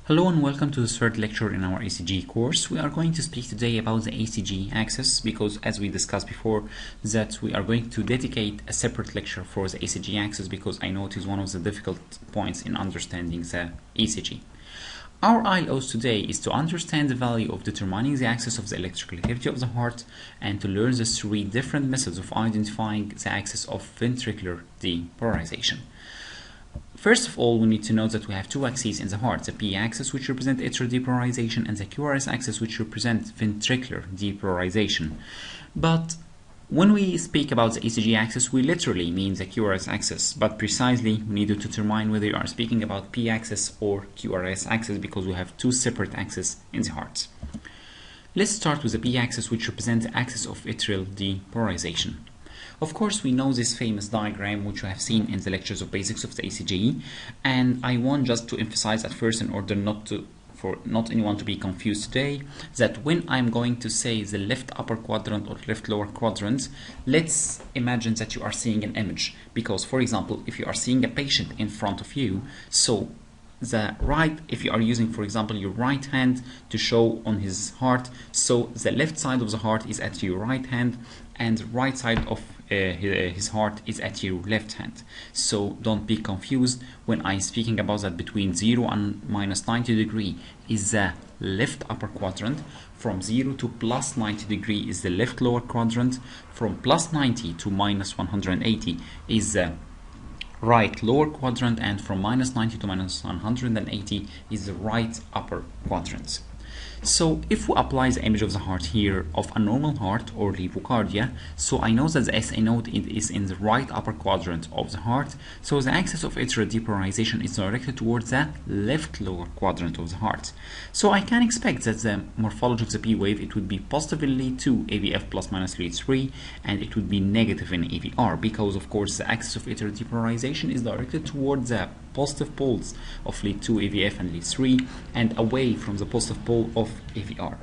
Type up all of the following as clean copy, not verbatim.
Hello and welcome to the third lecture in our ECG course. We are going to speak today about the ECG axis because, as we discussed before, that we are going to dedicate a separate lecture for the ECG axis because I know it is one of the difficult points in understanding the ECG. Our ILOs today is to understand the value of determining the axis of the electrical activity of the heart and to learn the three different methods of identifying the axis of ventricular depolarization. First of all, we need to know that we have two axes in the heart, the P-axis, which represent atrial depolarization, and the QRS axis, which represent ventricular depolarization. But when we speak about the ECG axis, we literally mean the QRS axis, but precisely we need to determine whether you are speaking about P-axis or QRS axis because we have two separate axes in the heart. Let's start with the P-axis, which represents the axis of atrial depolarization. Of course, we know this famous diagram which we have seen in the lectures of basics of the ECG, and I want just to emphasize at first, in order for not anyone to be confused today, that when I'm going to say the left upper quadrant or left lower quadrant, let's imagine that you are seeing an image. Because, for example, if you are seeing a patient in front of you, so the right, if you are using, for example, your right hand to show on his heart, so the left side of the heart is at your right hand and the right side of his heart is at your left hand. So don't be confused when I'm speaking about that between 0 and minus 90 degree is the left upper quadrant, from 0 to plus 90 degree is the left lower quadrant, from plus 90 to minus 180 is the right lower quadrant, and from minus 90 to minus 180 is the right upper quadrant. So if we apply the image of the heart here of a normal heart or lipocardia, so I know that the SA node is in the right upper quadrant of the heart, so the axis of atrial depolarization is directed towards the left lower quadrant of the heart. So I can expect that the morphology of the P wave, it would be positive in lead 2 AVF plus minus lead 3, and it would be negative in AVR because of course the axis of atrial depolarization is directed towards the positive poles of lead 2 AVF and lead 3 and away from the positive pole of AVR.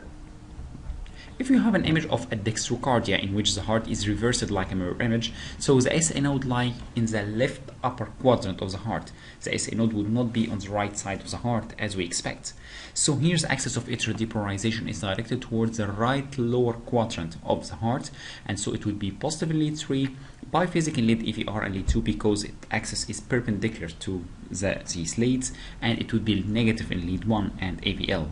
If you have an image of a dextrocardia in which the heart is reversed like a mirror image, so the SA node lie in the left upper quadrant of the heart. The SA node would not be on the right side of the heart as we expect. So here's the axis of atrial depolarization is directed towards the right lower quadrant of the heart, and so it would be positive in lead 3, biphasic in lead AVR and lead 2 because its axis is perpendicular to these leads, and it would be negative in lead 1 and AVL.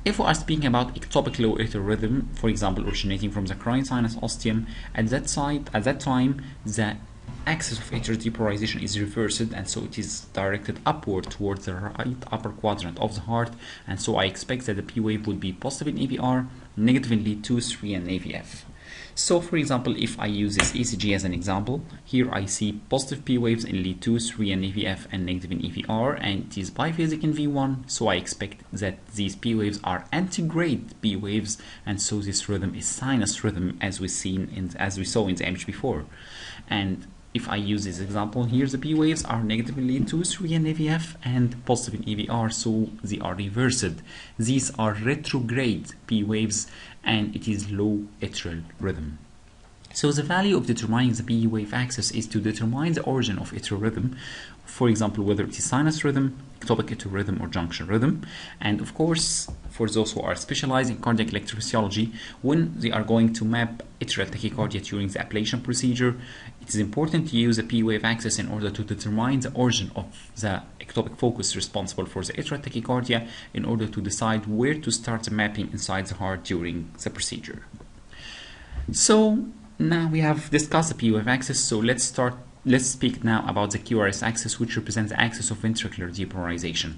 If we are speaking about ectopic low atrial rhythm, for example originating from the crying sinus ostium, at that time the axis of atrial depolarization is reversed, and so it is directed upward towards the right upper quadrant of the heart, and so I expect that the P wave would be positive in AVR, negative in lead 2, 3 and AVF. So for example, if I use this ECG as an example, here I see positive P waves in lead 2, 3 and AVF and negative in AVR, and it is biphasic in V1, so I expect that these P waves are antigrade P waves, and so this rhythm is sinus rhythm as we saw in the image before. And if I use this example here, the P waves are negative in lead 2, 3 and AVF and positive in AVR, so they are reversed. These are retrograde P waves and it is low atrial rhythm. So the value of determining the P wave axis is to determine the origin of atrial rhythm, for example whether it is sinus rhythm, ectopic atrial rhythm or junction rhythm. And of course, for those who are specialized in cardiac electrophysiology, when they are going to map atrial tachycardia during the ablation procedure, it is important to use a P wave axis in order to determine the origin of the ectopic focus responsible for the atrial tachycardia in order to decide where to start the mapping inside the heart during the procedure. So now we have discussed the P wave axis, so let's speak now about the QRS axis, which represents the axis of ventricular depolarization.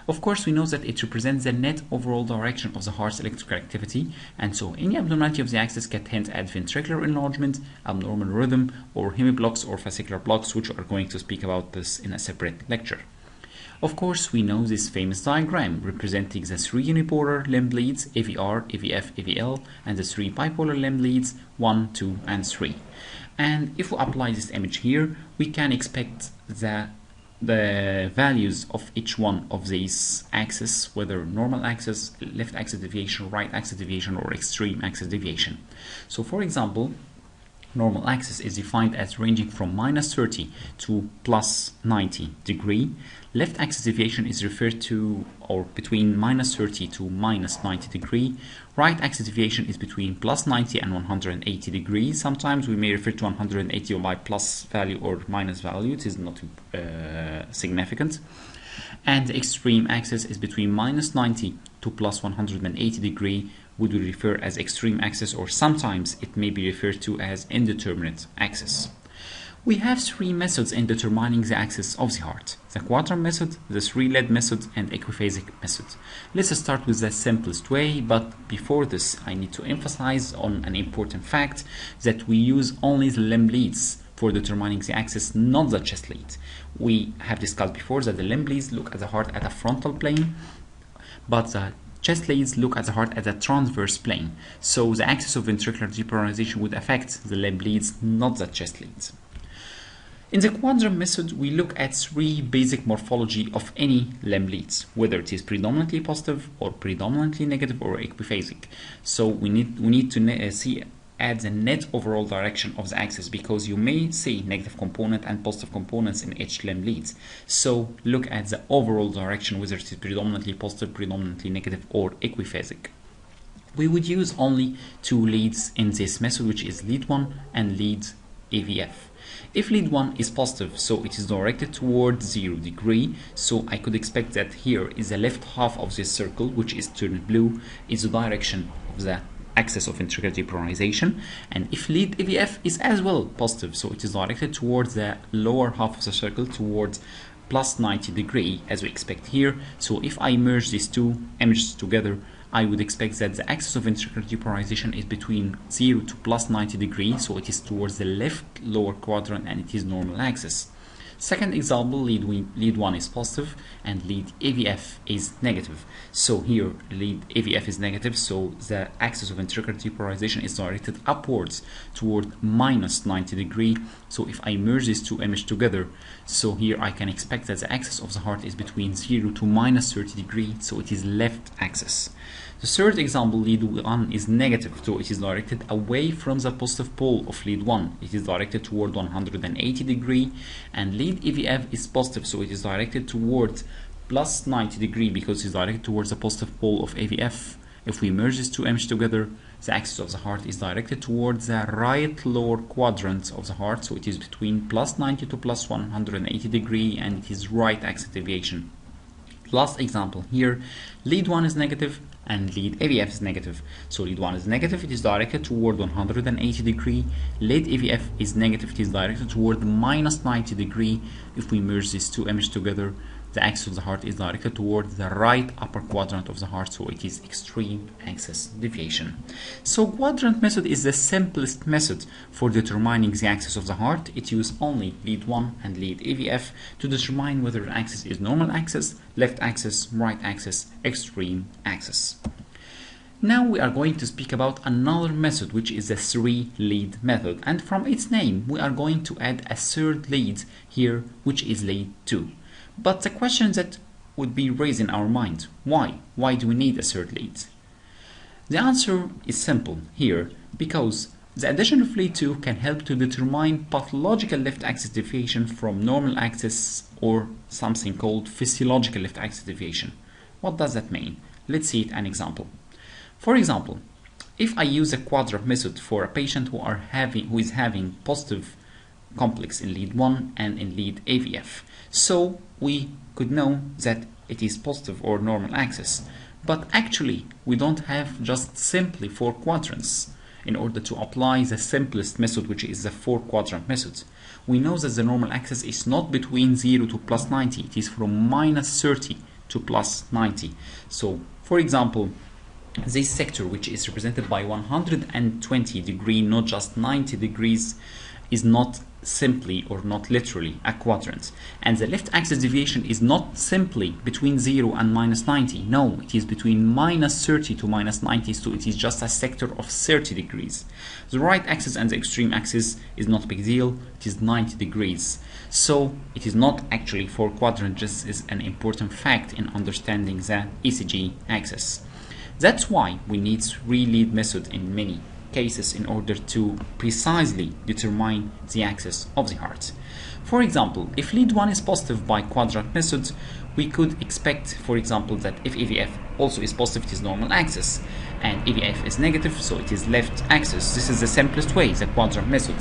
Of course, we know that it represents the net overall direction of the heart's electrical activity, and so any abnormality of the axis can hint at ventricular enlargement, abnormal rhythm, or hemiblocks or fascicular blocks, which we are going to speak about this in a separate lecture. Of course, we know this famous diagram representing the three unipolar limb leads, AVR, AVF, AVL, and the three bipolar limb leads, 1, 2, and 3. And if we apply this image here, we can expect the values of each one of these axes, whether normal axis, left axis deviation, right axis deviation, or extreme axis deviation. So for example, normal axis is defined as ranging from minus 30 to plus 90 degree. Left axis deviation is referred to or between minus 30 to minus 90 degree. Right axis deviation is between plus 90 and 180 degrees. Sometimes we may refer to 180 by plus value or minus value. It is not significant. And the extreme axis is between minus 90 to plus 180 degree. We will refer as extreme axis, or sometimes it may be referred to as indeterminate axis. We have three methods in determining the axis of the heart: the quadrant method, the Relead method, and equiphasic method. Let's start with the simplest way, but before this I need to emphasize on an important fact that we use only the limb leads for determining the axis, not the chest lead. We have discussed before that the limb leads look at the heart at a frontal plane, but the chest leads look at the heart at a transverse plane. So the axis of ventricular depolarization would affect the limb leads, not the chest leads. In the quadrant method, we look at three basic morphology of any limb leads, whether it is predominantly positive or predominantly negative or equiphasic. So we need to see at the net overall direction of the axis, because you may see negative component and positive components in each limb leads. So look at the overall direction, whether it is predominantly positive, predominantly negative, or equiphasic. We would use only two leads in this method, which is lead 1 and lead AVF. If lead 1 is positive, so it is directed towards 0 degree, so I could expect that here is the left half of this circle, which is turned blue, is the direction of the axis of ventricular depolarization. And if lead AVF is as well positive, so it is directed towards the lower half of the circle, towards plus 90 degree, as we expect here. So if I merge these two images together, I would expect that the axis of ventricular depolarization is between 0 to plus 90 degree, so it is towards the left lower quadrant and it is normal axis. Second example, lead 1 is positive and lead AVF is negative. So here lead AVF is negative, so the axis of ventricular depolarization is directed upwards toward minus 90 degree. So if I merge these two images together, so here I can expect that the axis of the heart is between 0 to minus 30 degree, so it is left axis. The third example, lead 1 is negative, so it is directed away from the positive pole of lead 1. It is directed toward 180 degree, and lead AVF is positive, so it is directed towards plus 90 degree because it is directed towards the positive pole of AVF. If we merge these two images together, the axis of the heart is directed towards the right lower quadrant of the heart, so it is between plus 90 to plus 180 degree, and it is right axis deviation. Last example here, lead 1 is negative and lead AVF is negative. So lead 1 is negative, it is directed toward 180 degree. Lead AVF is negative, it is directed toward minus 90 degree. If we merge these two images together, the axis of the heart is directed toward the right upper quadrant of the heart, so it is extreme axis deviation. So quadrant method is the simplest method for determining the axis of the heart. It uses only lead 1 and lead AVF to determine whether the axis is normal axis, left axis, right axis, extreme axis. Now we are going to speak about another method, which is the 3-lead method, and from its name we are going to add a third lead here, which is lead 2. But the question that would be raised in our mind, why? Why do we need a third lead? The answer is simple here, because the addition of lead 2 can help to determine pathological left axis deviation from normal axis, or something called physiological left axis deviation. What does that mean? Let's see an example. For example, if I use a quadrant method for a patient who is having positive complex in lead 1 and in lead AVF, so we could know that it is positive or normal axis. But actually we don't have just simply 4 quadrants in order to apply the simplest method, which is the 4-quadrant method. We know that the normal axis is not between 0 to plus 90, it is from minus 30 to plus 90. So for example, this sector, which is represented by 120 degree, not just 90 degrees, is not simply or not literally a quadrant. And the left axis deviation is not simply between 0 and minus 90. No, it is between minus 30 to minus 90, so it is just a sector of 30 degrees. The right axis and the extreme axis is not a big deal, it is 90 degrees. So it is not actually 4 quadrants. This is an important fact in understanding the ECG axis. That's why we need 3-lead method in many cases in order to precisely determine the axis of the heart. For example, if lead 1 is positive by quadrant method, we could expect, for example, that if EVF also is positive, it is normal axis, and EVF is negative, so it is left axis. This is the simplest way, the quadrant method.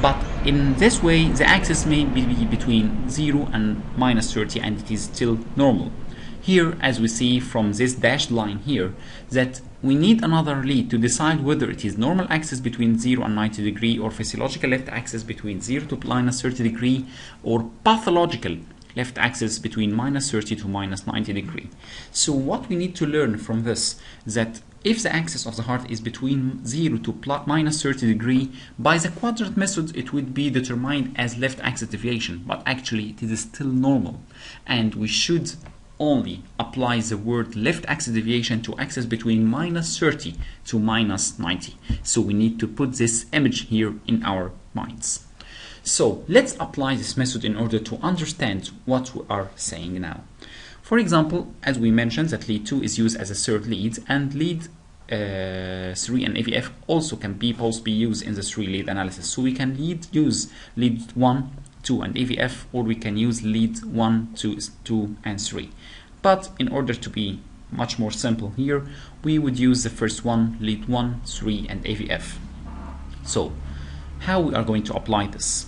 But in this way, the axis may be between 0 and minus 30, and it is still normal. Here, as we see from this dashed line here, that we need another lead to decide whether it is normal axis between 0 and 90 degree, or physiological left axis between 0 to minus 30 degree, or pathological left axis between minus 30 to minus 90 degree. So what we need to learn from this, that if the axis of the heart is between 0 to minus 30 degree, by the quadrant method it would be determined as left axis deviation, but actually it is still normal, and we should only apply the word left axis deviation to axis between minus 30 to minus 90. So we need to put this image here in our minds. So let's apply this method in order to understand what we are saying now. For example, as we mentioned, that lead 2 is used as a third lead, and lead 3 and AVF also can both be used in the 3 lead analysis. So we can use lead 1, 2 and AVF, or we can use lead 1, 2 and 3. But in order to be much more simple here, we would use the first one, lead 1, 3 and AVF. So how we are going to apply this?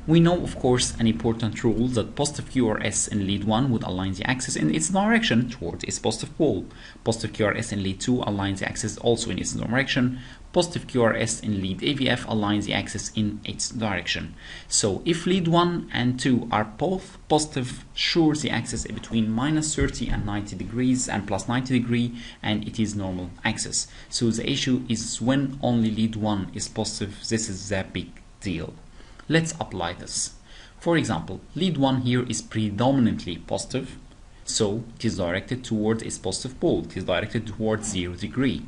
We know, of course, an important rule that positive QRS in lead 1 would align the axis in its direction towards its positive pole. Positive QRS in lead 2 aligns the axis also in its direction. Positive QRS in lead AVF aligns the axis in its direction. So if lead 1 and 2 are both positive, sure the axis is between minus 30 and 90 degrees and plus 90 degree, and it is normal axis. So the issue is when only lead 1 is positive. This is the big deal. Let's apply this. For example, lead 1 here is predominantly positive, so it is directed towards its positive pole. It is directed towards 0 degree.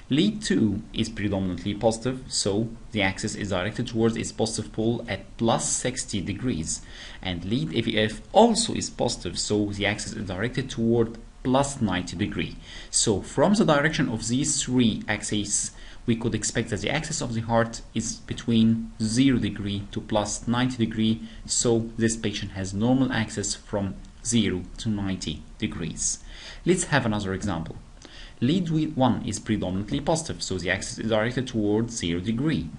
Lead 2 is predominantly positive, so the axis is directed towards its positive pole at plus 60 degrees. And lead AVF also is positive, so the axis is directed toward plus 90 degree. So from the direction of these 3 axes, we could expect that the axis of the heart is between 0 degree to plus 90 degree, so this patient has normal axis from 0 to 90 degrees. Let's have another example. Lead 1 is predominantly positive, so the axis is directed towards 0 degree.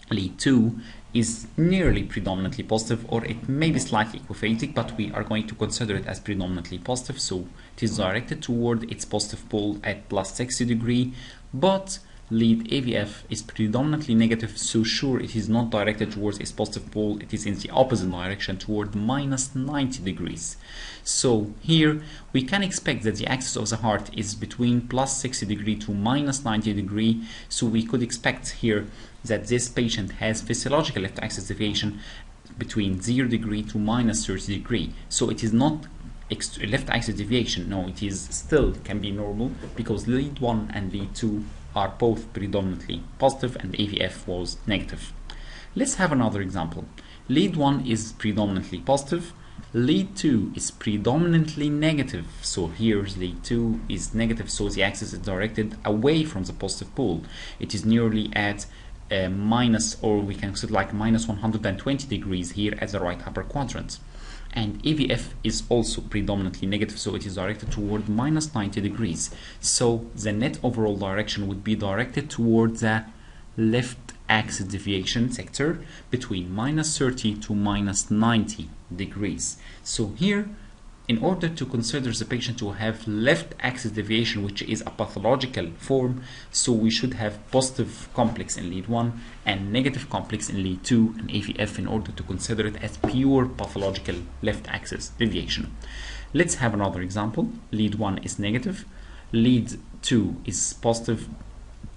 Lead 2 is nearly predominantly positive, or it may be slightly equiphatic, but we are going to consider it as predominantly positive, so it is directed toward its positive pole at plus 60 degree, but lead AVF is predominantly negative, so sure it is not directed towards its positive pole, it is in the opposite direction toward minus 90 degrees. So here we can expect that the axis of the heart is between plus 60 degree to minus 90 degree, so we could expect here that this patient has physiological left axis deviation between 0 degree to minus 30 degree. So it is not left axis deviation, no, it is still can be normal, because lead 1 and lead 2 are both predominantly positive and AVF was negative. Let's have another example. Lead 1 is predominantly positive, lead 2 is predominantly negative, so here lead 2 is negative, so the axis is directed away from the positive pole. It is nearly at minus, or we can consider like minus 120 degrees here at the right upper quadrant. And AVF is also predominantly negative, so it is directed toward minus 90 degrees. So the net overall direction would be directed toward the left axis deviation sector between minus 30 to minus 90 degrees. So here, in order to consider the patient to have left axis deviation, which is a pathological form, so we should have positive complex in lead 1 and negative complex in lead 2 and AVF in order to consider it as pure pathological left axis deviation. Let's have another example. Lead 1 is negative, lead 2 is positive,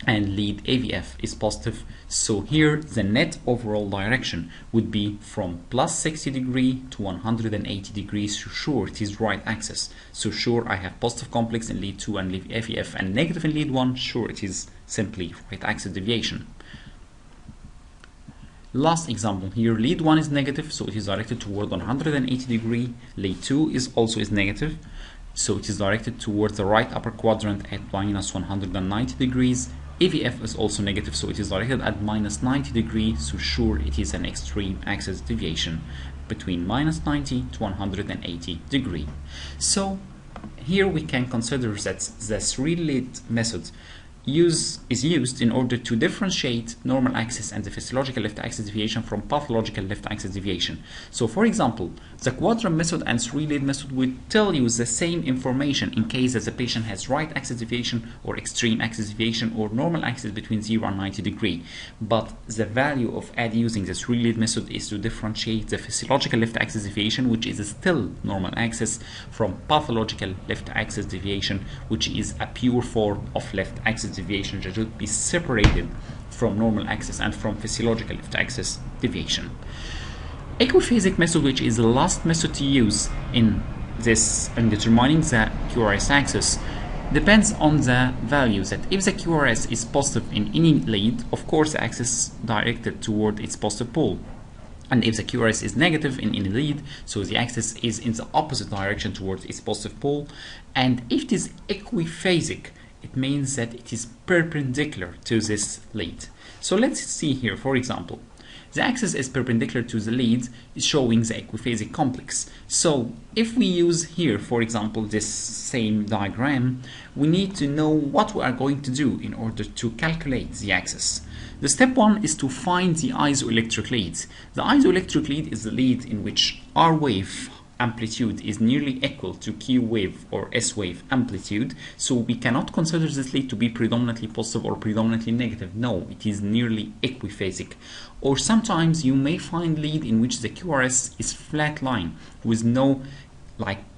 and lead AVF is positive. So here the net overall direction would be from plus 60 degree to 180 degrees. So sure it is right axis. So sure I have positive complex in lead 2 and lead AVF, and negative in lead 1. Sure it is simply right axis deviation. Last example here, lead 1 is negative, so it is directed toward 180 degree. Lead 2 is negative, so it is directed towards the right upper quadrant at minus 190 degrees. AVF is also negative, so it is directed at minus 90 degrees, so sure it is an extreme axis deviation between minus 90 to 180 degree. So here we can consider that this Relead method is used in order to differentiate normal axis and the physiological left axis deviation from pathological left axis deviation. So for example, the quadrant method and Relead method will tell you the same information in case that the patient has right axis deviation or extreme axis deviation or normal axis between 0 and 90 degree. But the value of using this Relead method is to differentiate the physiological left axis deviation, which is still normal axis, from pathological left axis deviation, which is a pure form of left axis deviation that should be separated from normal axis and from physiological left axis deviation. Equiphasic method, which is the last method to use in determining the QRS axis, depends on the value that if the QRS is positive in any lead, of course the axis directed toward its positive pole. And if the QRS is negative in any lead, so the axis is in the opposite direction towards its positive pole. And if it is equiphasic, it means that it is perpendicular to this lead. So let's see here, for example, the axis is perpendicular to the lead, showing the equiphasic complex. So if we use here, for example, this same diagram, we need to know what we are going to do in order to calculate the axis. The step one is to find the isoelectric lead. The isoelectric lead is the lead in which R wave amplitude is nearly equal to Q wave or S wave amplitude, so we cannot consider this lead to be predominantly positive or predominantly negative. No, it is nearly equiphasic. Or sometimes you may find lead in which the QRS is flat line with no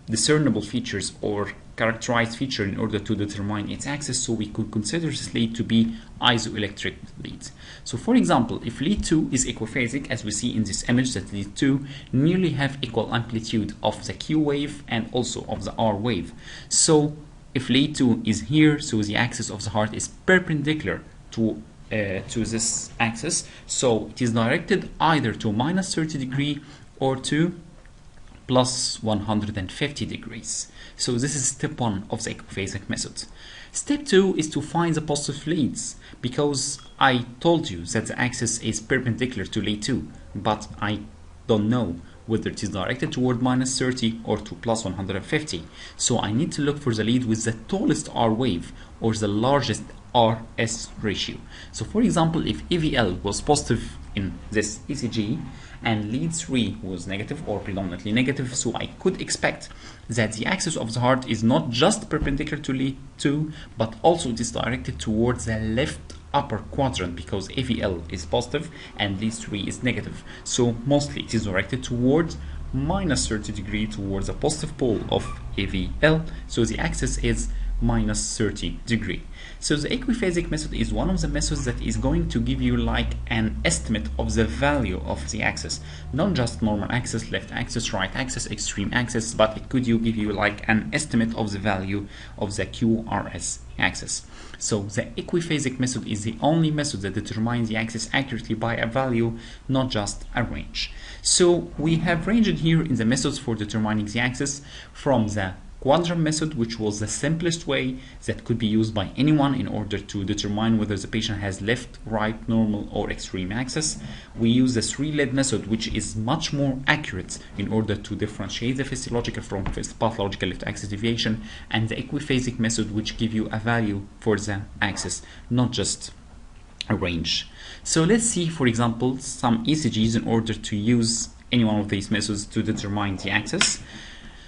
discernible features or characterized feature in order to determine its axis, so we could consider this lead to be isoelectric lead. So for example, if lead 2 is equiphasic, as we see in this image that lead 2 nearly have equal amplitude of the Q wave and also of the R wave. So if lead 2 is here, so the axis of the heart is perpendicular to this axis, so it is directed either to minus 30 degree or to plus 150 degrees. So this is step one of the equiphasic method. Step two is to find the positive leads, because I told you that the axis is perpendicular to lead 2, but I don't know whether it is directed toward minus 30 or to plus 150. So I need to look for the lead with the tallest R wave or the largest RS ratio. So for example, if AVL was positive in this ECG and lead 3 was negative or predominantly negative, so I could expect that the axis of the heart is not just perpendicular to lead 2, but also it is directed towards the left upper quadrant, because AVL is positive and lead 3 is negative. So mostly it is directed towards minus 30 degree towards the positive pole of AVL, so the axis is minus 30 degree. So the equiphasic method is one of the methods that is going to give you like an estimate of the value of the axis, not just normal axis, left axis, right axis, extreme axis, but it could give you like an estimate of the value of the QRS axis. So the equiphasic method is the only method that determines the axis accurately by a value, not just a range. So we have ranged here in the methods for determining the axis from the quadrant method, which was the simplest way that could be used by anyone in order to determine whether the patient has left, right, normal, or extreme axis. We use the Relead method, which is much more accurate in order to differentiate the physiological from pathological left axis deviation, and the equiphasic method, which give you a value for the axis, not just a range. So let's see, for example, some ECGs in order to use any one of these methods to determine the axis.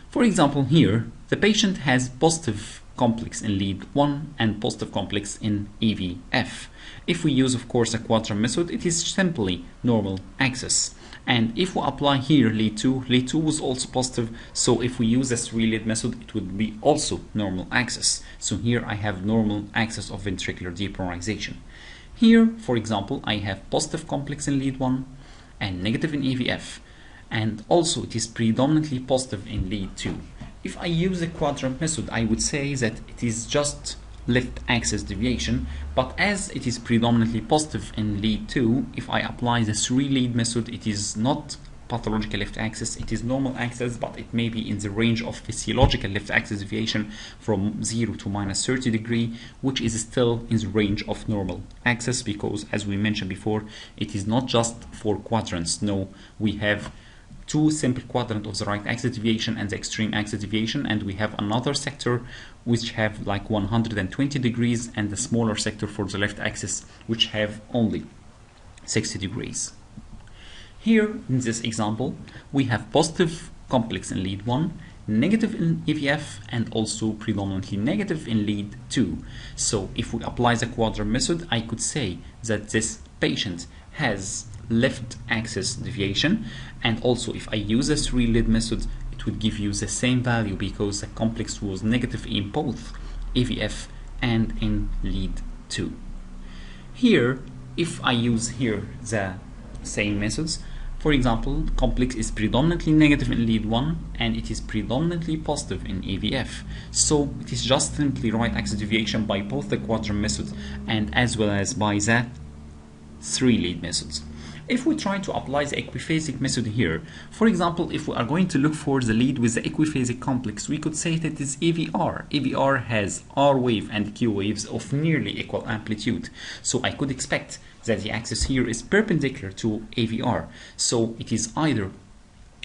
For example, here, the patient has positive complex in lead 1 and positive complex in EVF. If we use, of course, a quadrant method, it is simply normal axis. And if we apply here lead 2 was also positive, so if we use this Relead method, it would be also normal axis. So here I have normal axis of ventricular depolarization. Here, for example, I have positive complex in lead 1 and negative in EVF. And also it is predominantly positive in lead 2. If I use the quadrant method, I would say that it is just left axis deviation, but as it is predominantly positive in lead 2, if I apply this Relead method, it is not pathological left axis, it is normal axis, but it may be in the range of physiological left axis deviation from 0 to minus 30 degree, which is still in the range of normal axis, because as we mentioned before, it is not just 4 quadrants. No, we have 2 simple quadrants of the right axis deviation and the extreme axis deviation, and we have another sector which have like 120 degrees, and the smaller sector for the left axis which have only 60 degrees. Here in this example, we have positive complex in lead 1, negative in EVF, and also predominantly negative in lead 2. So if we apply the quadrant method, I could say that this patient has left axis deviation, and also if I use this Relead method, it would give you the same value because the complex was negative in both EVF and in lead 2. Here, if I use here the same methods, for example, complex is predominantly negative in lead 1 and it is predominantly positive in EVF. So it is just simply right axis deviation by both the quadrant method and as well as by the 3 lead methods. If we try to apply the equiphasic method here, for example, if we are going to look for the lead with the equiphasic complex, we could say that it is EVR. EVR has R wave and Q waves of nearly equal amplitude. So I could expect that the axis here is perpendicular to AVR. So it is either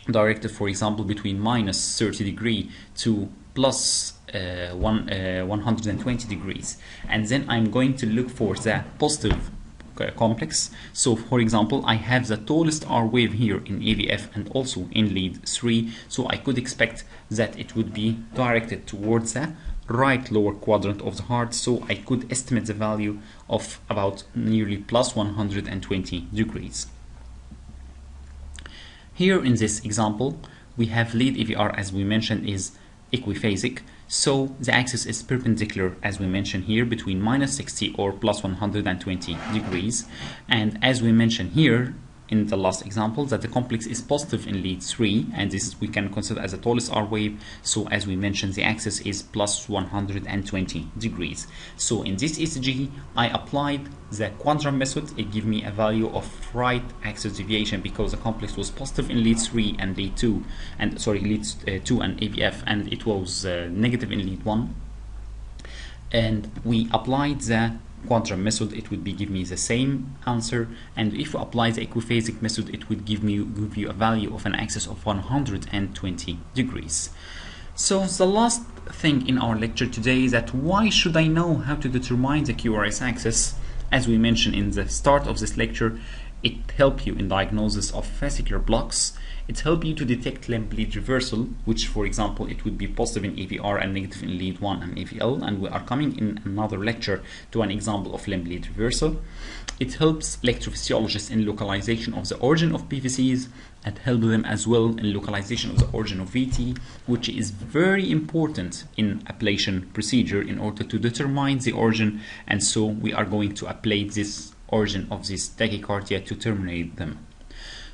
directed, for example, between minus 30 degree to plus 120 degrees. And then I'm going to look for the positive complex. So for example, I have the tallest R wave here in AVF and also in lead 3, so I could expect that it would be directed towards the right lower quadrant of the heart, so I could estimate the value of about nearly plus 120 degrees. Here in this example, we have lead EVR, as we mentioned, is equiphasic. So the axis is perpendicular, as we mentioned here, between minus 60 or plus 120 degrees. And as we mentioned here in the last example, that the complex is positive in lead 3, and this we can consider as the tallest R wave. So as we mentioned, the axis is plus 120 degrees. So in this ECG, I applied the quadrant method. It gave me a value of right axis deviation because the complex was positive in lead 3 and lead 2, and lead 2 and AVF, and it was negative in lead 1. And we applied the quadrant method, it would give me the same answer. And if we apply the equiphasic method, it would give you a value of an axis of 120 degrees. So the last thing in our lecture today is that why should I know how to determine the QRS axis? As we mentioned in the start of this lecture, it helps you in diagnosis of fascicular blocks. It helps you to detect limb bleed reversal, which, for example, it would be positive in AVR and negative in lead 1 and AVL, and we are coming in another lecture to an example of limb bleed reversal. It helps electrophysiologists in localization of the origin of PVCs, and helps them as well in localization of the origin of VT, which is very important in ablation procedure in order to determine the origin, and so we are going to ablate this origin of this tachycardia to terminate them.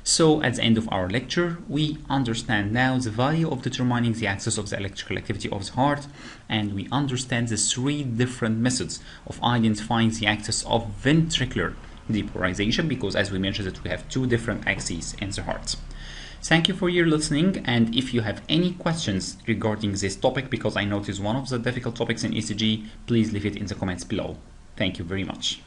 So at the end of our lecture, we understand now the value of determining the axis of the electrical activity of the heart, and we understand the 3 different methods of identifying the axis of ventricular depolarization, because as we mentioned that we have 2 different axes in the heart. Thank you for your listening, and if you have any questions regarding this topic, because I know it is one of the difficult topics in ECG, please leave it in the comments below. Thank you very much.